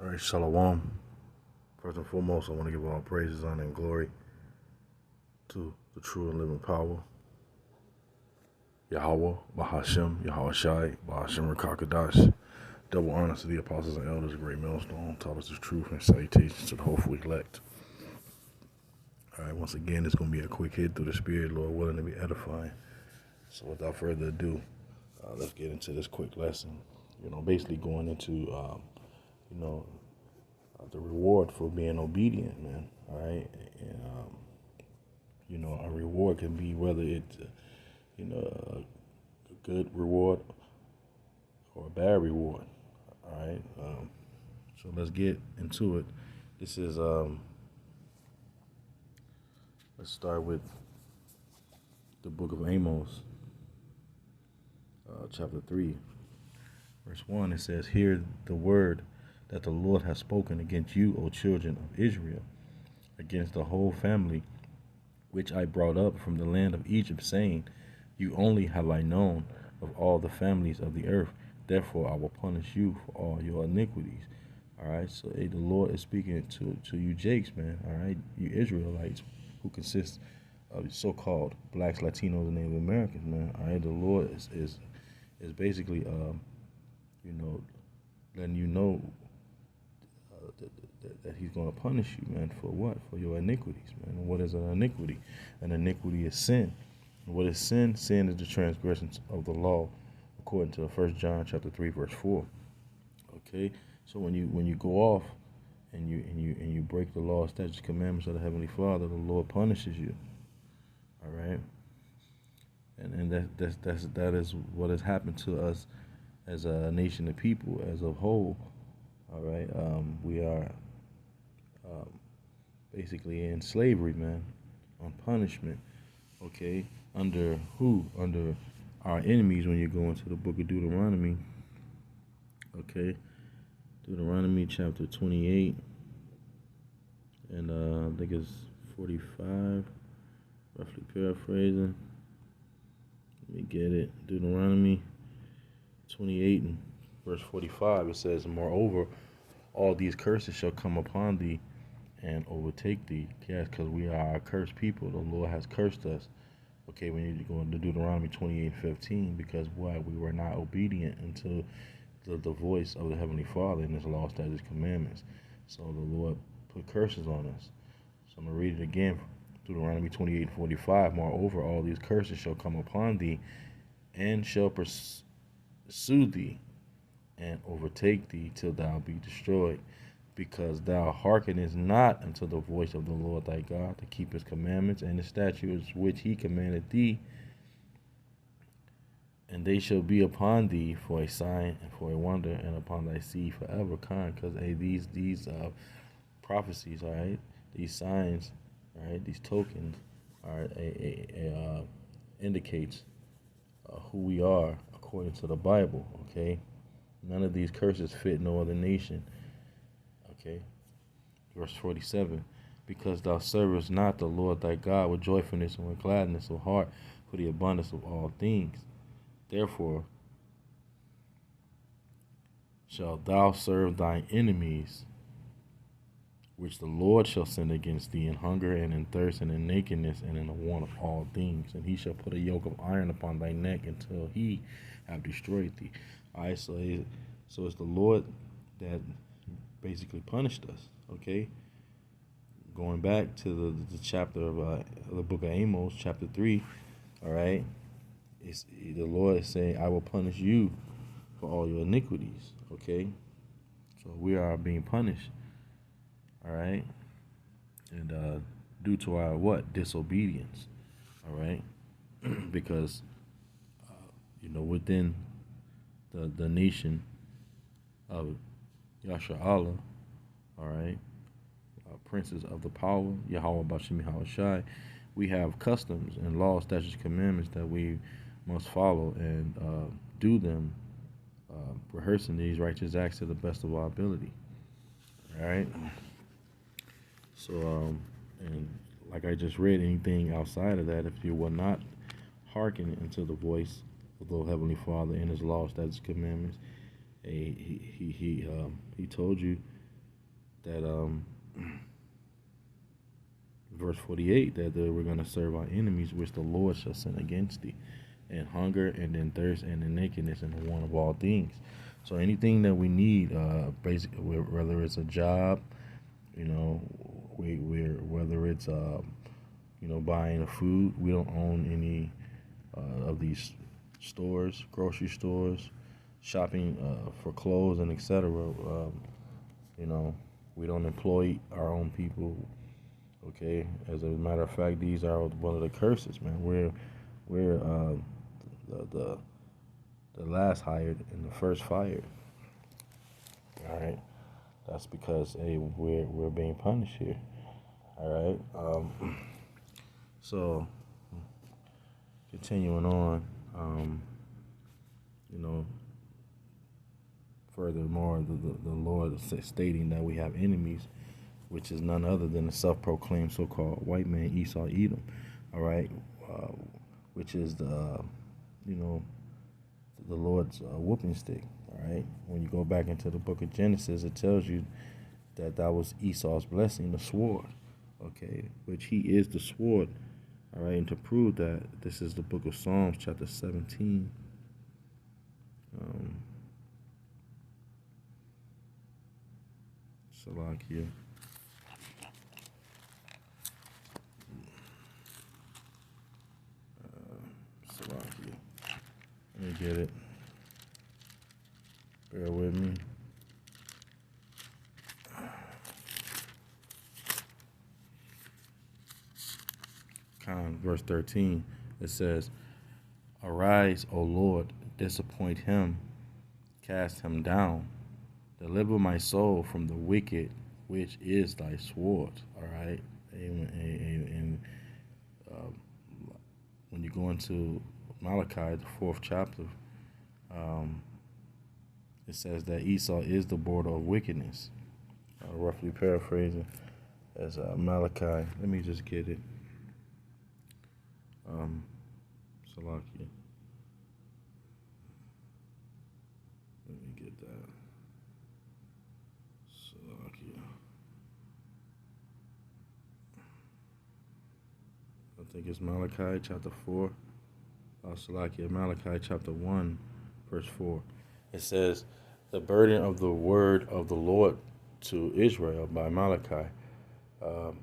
All right, Shalom. First and foremost, I want to give all praises, honor, and glory to the true and living power, Yahweh, Bahashem, Yahweh Shai, Bahashem Rakakadash. Double honor to the apostles and elders, great millstone, taught us the truth, and salutations to the hopeful elect. All right, once again, it's going to be a quick hit through the Spirit, Lord willing to be edifying. So without further ado, let's get into this quick lesson. Basically going into, the reward for being obedient, man. All right, and a reward can be whether it's a good reward or a bad reward. All right, so let's get into it. This is let's start with the book of Amos, chapter 3, verse 1. It says, "Hear the word that the Lord has spoken against you, O children of Israel, against the whole family which I brought up from the land of Egypt, saying, You only have I known of all the families of the earth. Therefore I will punish you for all your iniquities." All right, so the Lord is speaking to you Jakes, man. All right, you Israelites who consist of so-called blacks, Latinos, and Native Americans, man. All right, the Lord is basically, letting you know that He's going to punish you, man, for what? For your iniquities, man. And what is an iniquity? An iniquity is sin. And what is sin? Sin is the transgressions of the law, according to 1 John chapter 3, verse 4. Okay, so when you go off and you break the law, statutes, commandments of the Heavenly Father, the Lord punishes you. All right, and that is what has happened to us as a nation of people, as a whole. All right, we are basically in slavery, man, on punishment. Okay, under who? Under our enemies. When you go into the book of Deuteronomy. Okay, Deuteronomy chapter 28, and I think it's 45, roughly paraphrasing. Let me get it. Deuteronomy 28 and verse 45, it says, "Moreover, all these curses shall come upon thee and overtake thee." Yes, because we are a cursed people. The Lord has cursed us. Okay, we need to go into Deuteronomy 28:15, because why? We were not obedient unto the voice of the Heavenly Father in His law, statutes, commandments. So the Lord put curses on us. So I'm going to read it again. Deuteronomy 28:45. "Moreover, all these curses shall come upon thee and shall pursue thee and overtake thee till thou be destroyed, because thou hearkenest not unto the voice of the Lord thy God, to keep His commandments and His statutes which He commanded thee. And they shall be upon thee for a sign and for a wonder, and upon thy seed forever." Because these prophecies, all right, these signs, all right, these tokens, are indicates who we are according to the Bible. Okay, none of these curses fit no other nation. Okay, verse 47. "Because thou servest not the Lord thy God with joyfulness and with gladness of heart for the abundance of all things. Therefore shalt thou serve thine enemies, which the Lord shall send against thee in hunger and in thirst and in nakedness and in the want of all things. And He shall put a yoke of iron upon thy neck until He have destroyed thee." All right, so it's the Lord that basically punished us. Okay, going back to the chapter of the book of Amos, chapter 3. All right, it's the Lord is saying, "I will punish you for all your iniquities." Okay, so we are being punished. All right, and due to our what? Disobedience. All right, because within the nation of Yasha Allah, all right, princes of the power, Yahweh Bashim Yahweh Shai, we have customs and laws, statutes, commandments that we must follow and do them, rehearsing these righteous acts to the best of our ability. All right. So, and like I just read, anything outside of that, if you will not hearken unto the voice of the Heavenly Father in His law, statutes, commandments, he told you that verse 48 that we're going to serve our enemies, which the Lord shall send against thee, and hunger and then thirst and in nakedness and the want of all things. So anything that we need, basically, whether it's a job, you know, we're whether it's buying a food, we don't own any of these stores, grocery stores, shopping for clothes and etc. You know, we don't employ our own people. Okay, as a matter of fact, these are one of the curses, man. We're the the last hired and the first fired. All right, that's because hey, we're being punished here. All right, so continuing on, you know, furthermore, the Lord is stating that we have enemies, which is none other than the self-proclaimed so-called white man Esau Edom. All right, uh, which is you know, the Lord's whooping stick. All right, when you go back into the book of Genesis, it tells you that that was Esau's blessing, the sword. Okay, which he is the sword. All right, and to prove that, this is the book of Psalms, chapter 17. Um, Salakia. Salakia. Let me get it. Bear with me. Verse 13, it says, Arise, O Lord, disappoint him, cast him down, deliver my soul from the wicked, which is thy sword. All right, and when you go into Malachi, the fourth chapter, um, it says that Esau is the border of wickedness. Roughly paraphrasing as Malachi. Let me just get it. Salakia. Let me get that. Salakia. I think it's Malachi chapter 4. Salakia. Malachi chapter 1, verse 4. It says, The burden of the word of the Lord to Israel by Malachi. Um,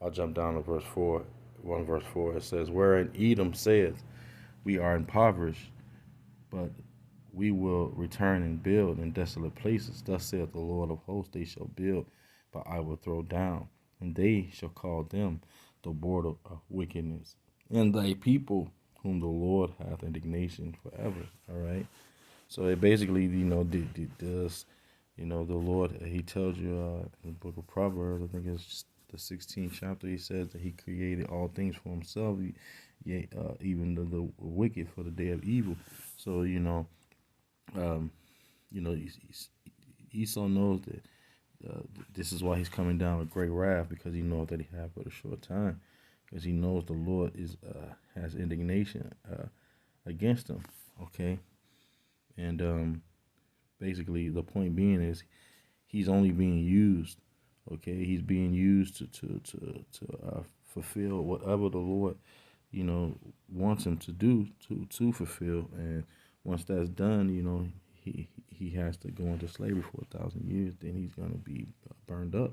I'll jump down to verse 4. 1 verse 4. It says, Wherein Edom saith, We are impoverished, but we will return and build in desolate places. Thus saith the Lord of hosts, They shall build, but I will throw down, and they shall call them the border of wickedness, and thy people whom the Lord hath indignation forever. All right. So it basically, does, the Lord, he tells you in the book of Proverbs, I think it's the 16th chapter, he says that he created all things for himself, yea, even the wicked for the day of evil. So, um, Esau knows that this is why he's coming down with great wrath, because he knows that he has but a short time, because he knows the Lord has indignation against him. Okay, and basically the point being is he's only being used. Okay, he's being used to fulfill whatever the Lord wants him to do to fulfill, and once that's done, he has to go into slavery for 1,000 years. Then he's gonna be burned up.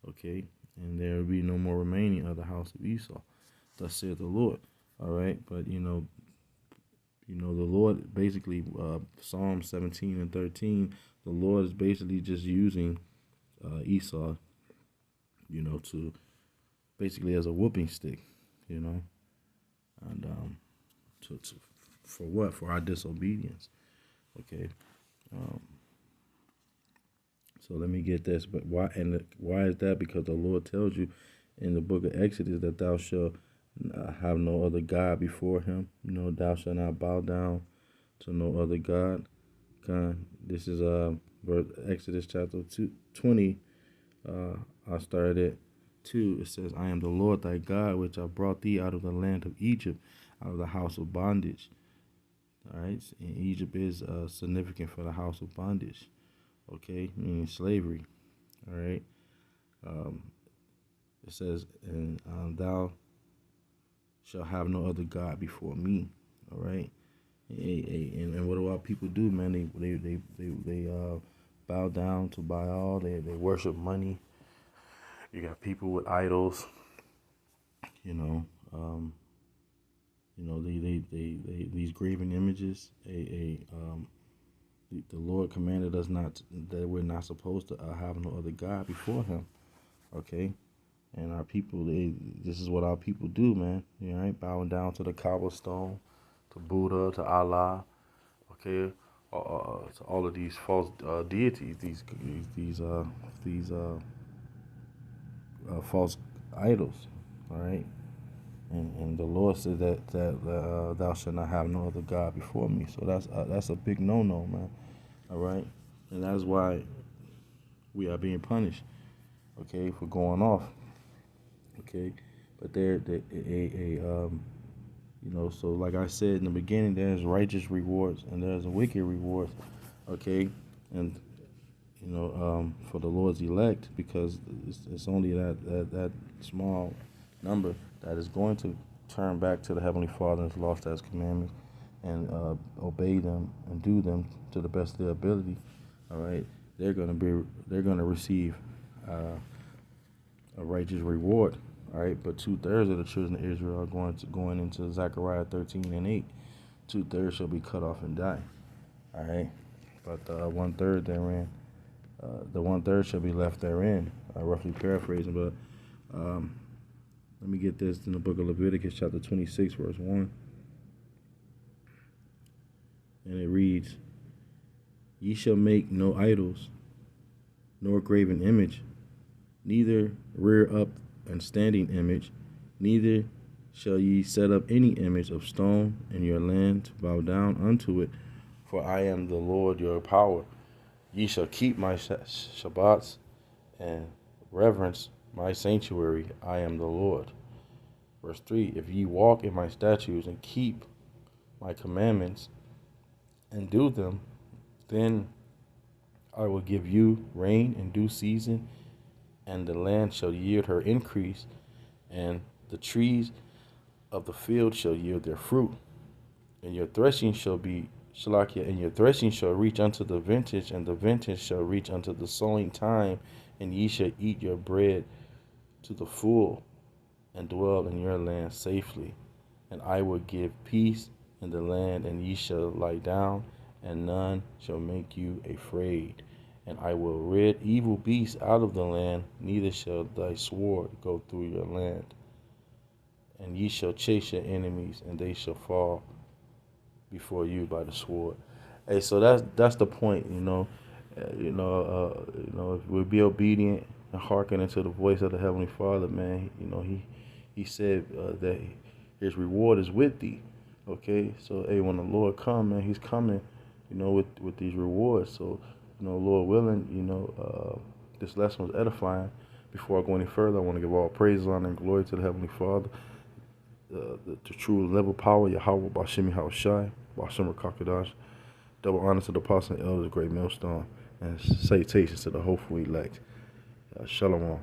Okay, and there will be no more remaining of the house of Esau. Thus saith the Lord. All right, but the Lord basically, Psalm 17 and 13, the Lord is basically just using Esau, to basically as a whooping stick, and to for what? For our disobedience. Okay. Um, so let me get this. But why? And why is that? Because the Lord tells you in the book of Exodus that thou shalt have no other God before him. Thou shalt not bow down to no other God. God. This is Exodus chapter 20. I started at 2. It says, I am the Lord thy God, which I brought thee out of the land of Egypt, out of the house of bondage. All right, and Egypt is significant for the house of bondage. Okay, meaning slavery. All right. Um, it says, and thou shalt have no other God before me. All right. And what do our people do, man? They bow down to Baal. They worship money. You got people with idols. You know, um, they these graven images. The Lord commanded us not that we're not supposed to have no other God before Him. Okay, and our people, this is what our people do, man. You know, right? Bowing down to the cobblestone, to Buddha, to Allah. Okay, to all of these false deities, these false idols. All right, and the Lord said that thou shalt not have no other God before me. So that's a big no, man. All right, and that's why we are being punished. Okay, for going off. Okay, but so like I said in the beginning, there's righteous rewards and there's a wicked rewards. Okay, and for the Lord's elect, because it's only that small number that is going to turn back to the Heavenly Father and has lost His commandments and obey them and do them to the best of their ability. All right, they're gonna receive a righteous reward. All right, but 2/3 of the children of Israel are going into Zechariah 13:8. 2/3 shall be cut off and die. All right, but 1/3 therein, the 1/3 shall be left therein. Roughly paraphrasing, but let me get this in the book of Leviticus, chapter 26, verse 1, and it reads, "Ye shall make no idols, nor graven image, neither rear up and standing image, neither shall ye set up any image of stone in your land to bow down unto it, for I am the Lord your power. Ye shall keep my Shabbats and reverence my sanctuary. I am the Lord." Verse 3, "If ye walk in my statutes and keep my commandments and do them, then I will give you rain in due season, and the land shall yield her increase, and the trees of the field shall yield their fruit. And your threshing shall be Shalakia, and your threshing shall reach unto the vintage, and the vintage shall reach unto the sowing time, and ye shall eat your bread to the full, and dwell in your land safely. And I will give peace in the land, and ye shall lie down, and none shall make you afraid. And I will rid evil beasts out of the land, neither shall thy sword go through your land. And ye shall chase your enemies, and they shall fall before you by the sword." Hey, so that's the point, if we'll be obedient and hearken into the voice of the Heavenly Father, man. He said that His reward is with thee. Okay, so hey, when the Lord come, man, He's coming, with these rewards. So, Lord willing, this lesson was edifying. Before I go any further, I want to give all praise, honor, and glory to the Heavenly Father, the true level power, Yahweh, Bashimi Hawashai, Bashim Kakadash. Double honor to the apostle and elders, great millstone, and salutations to the hopeful elect. Shalom.